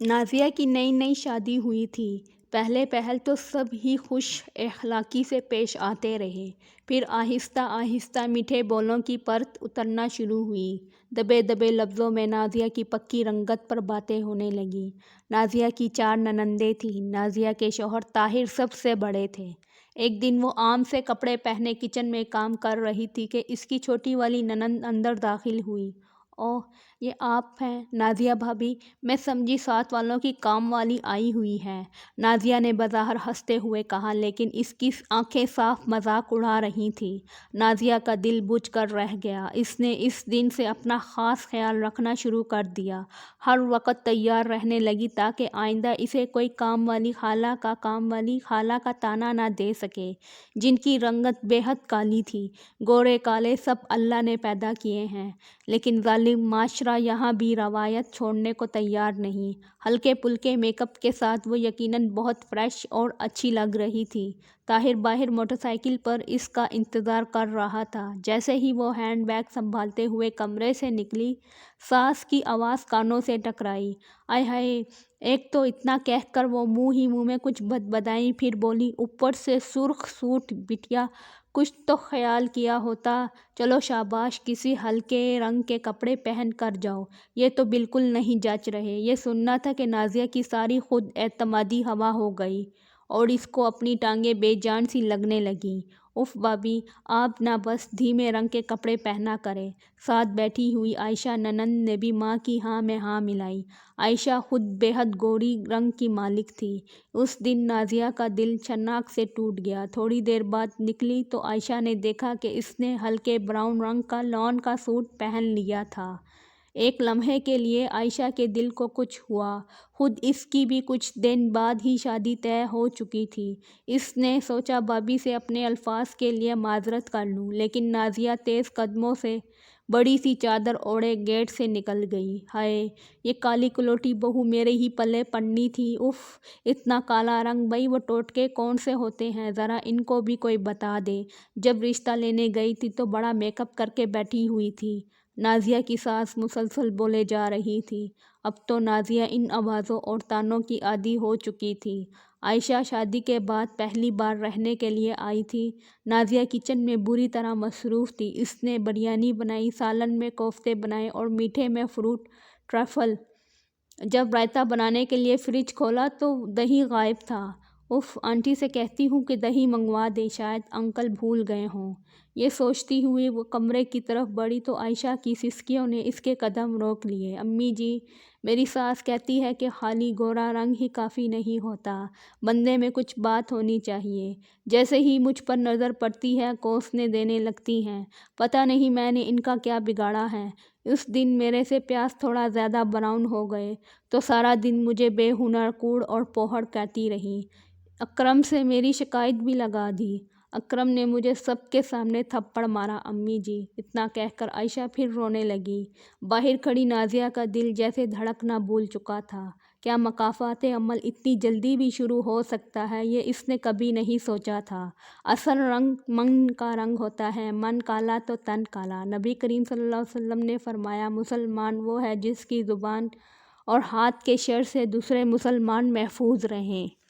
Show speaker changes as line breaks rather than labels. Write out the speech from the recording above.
نازیہ کی نئی نئی شادی ہوئی تھی۔ پہلے پہل تو سب ہی خوش اخلاقی سے پیش آتے رہے، پھر آہستہ آہستہ میٹھے بولوں کی پرت اترنا شروع ہوئی۔ دبے دبے لفظوں میں نازیہ کی پکی رنگت پر باتیں ہونے لگیں۔ نازیہ کی 4 ننندیں تھیں۔ نازیہ کے شوہر طاہر سب سے بڑے تھے۔ ایک دن وہ عام سے کپڑے پہنے کچن میں کام کر رہی تھی کہ اس کی چھوٹی والی ننند اندر داخل ہوئی۔ اوہ، یہ آپ ہیں نازیہ بھابھی؟ میں سمجھی ساتھ والوں کی کام والی آئی ہوئی ہے، نازیہ نے بظاہر ہنستے ہوئے کہا، لیکن اس کی آنکھیں صاف مذاق اڑا رہی تھیں۔ نازیہ کا دل بجھ کر رہ گیا۔ اس نے اس دن سے اپنا خاص خیال رکھنا شروع کر دیا۔ ہر وقت تیار رہنے لگی تاکہ آئندہ اسے کوئی کام والی خالہ کا طعنہ نہ دے سکے، جن کی رنگت بے حد کالی تھی۔ گورے کالے سب اللہ نے پیدا کیے ہیں، لیکن ظالم معاشرہ یہاں بھی روایت چھوڑنے کو تیار نہیں۔ ہلکے پھلکے میک اپ کے ساتھ وہ یقیناً بہت فریش اور اچھی لگ رہی تھی۔ طاہر باہر موٹر سائیکل پر اس کا انتظار کر رہا تھا۔ جیسے ہی وہ ہینڈ بیگ سنبھالتے ہوئے کمرے سے نکلی، ساس کی آواز کانوں سے ٹکرائی۔ آئے ہائے! ایک تو اتنا کہہ کر وہ منہ ہی منہ میں کچھ بدبدائی، پھر بولی، اوپر سے سرخ سوٹ! بٹیا، کچھ تو خیال کیا ہوتا۔ چلو شاباش، کسی ہلکے رنگ کے کپڑے پہن کر جاؤ، یہ تو بالکل نہیں جچ رہے۔ یہ سننا تھا کہ نازیہ کی ساری خود اعتمادی ہوا ہو گئی اور اس کو اپنی ٹانگیں بے جان سی لگنے لگیں۔ اف بھابھی، آپ نہ بس دھیمے رنگ کے کپڑے پہنا کریں۔ ساتھ بیٹھی ہوئی عائشہ ننند نے بھی ماں کی ہاں میں ہاں ملائی۔ عائشہ خود بے حد گوری رنگ کی مالک تھی۔ اس دن نازیہ کا دل شناک سے ٹوٹ گیا۔ تھوڑی دیر بعد نکلی تو عائشہ نے دیکھا کہ اس نے ہلکے براؤن رنگ کا لان کا سوٹ پہن لیا تھا۔ ایک لمحے کے لیے عائشہ کے دل کو کچھ ہوا۔ خود اس کی بھی کچھ دن بعد ہی شادی طے ہو چکی تھی۔ اس نے سوچا بھابھی سے اپنے الفاظ کے لیے معذرت کر لوں، لیکن نازیہ تیز قدموں سے بڑی سی چادر اوڑھے گیٹ سے نکل گئی۔ ہائے! یہ کالی کلوٹی بہو میرے ہی پلے پڑنی تھی۔ اف! اتنا کالا رنگ! بھئی وہ ٹوٹکے کون سے ہوتے ہیں، ذرا ان کو بھی کوئی بتا دے۔ جب رشتہ لینے گئی تھی تو بڑا میک اپ کر کے بیٹھی ہوئی تھی۔ نازیہ کی ساس مسلسل بولے جا رہی تھی۔ اب تو نازیہ ان آوازوں اور طعنوں کی عادی ہو چکی تھی۔ عائشہ شادی کے بعد پہلی بار رہنے کے لیے آئی تھی۔ نازیہ کچن میں بری طرح مصروف تھی۔ اس نے بریانی بنائی، سالن میں کوفتے بنائے اور میٹھے میں فروٹ ٹرفل۔ جب رائتا بنانے کے لیے فریج کھولا تو دہی غائب تھا۔ اف! آنٹی سے کہتی ہوں کہ دہی منگوا دیں، شاید انکل بھول گئے ہوں۔ یہ سوچتی ہوئی وہ کمرے کی طرف بڑھی تو عائشہ کی سسکیوں نے اس کے قدم روک لیے۔ امی جی، میری ساس کہتی ہے کہ خالی گورا رنگ ہی کافی نہیں ہوتا، بندے میں کچھ بات ہونی چاہیے۔ جیسے ہی مجھ پر نظر پڑتی ہے کوسنے دینے لگتی ہیں۔ پتہ نہیں میں نے ان کا کیا بگاڑا ہے۔ اس دن میرے سے پیاز تھوڑا زیادہ براؤن ہو گئے تو سارا دن مجھے بے ہنر، کوڑ اور پوہڑ کہتی رہیں۔ اکرم سے میری شکایت بھی لگا دی۔ اکرم نے مجھے سب کے سامنے تھپڑ مارا امی جی۔ اتنا کہہ کر عائشہ پھر رونے لگی۔ باہر کھڑی نازیہ کا دل جیسے دھڑکنا بھول چکا تھا۔ کیا مکافات عمل اتنی جلدی بھی شروع ہو سکتا ہے، یہ اس نے کبھی نہیں سوچا تھا۔ اصل رنگ من کا رنگ ہوتا ہے، من کالا تو تن کالا۔ نبی کریم صلی اللہ علیہ وسلم نے فرمایا، مسلمان وہ ہے جس کی زبان اور ہاتھ کے شر سے دوسرے مسلمان محفوظ رہیں۔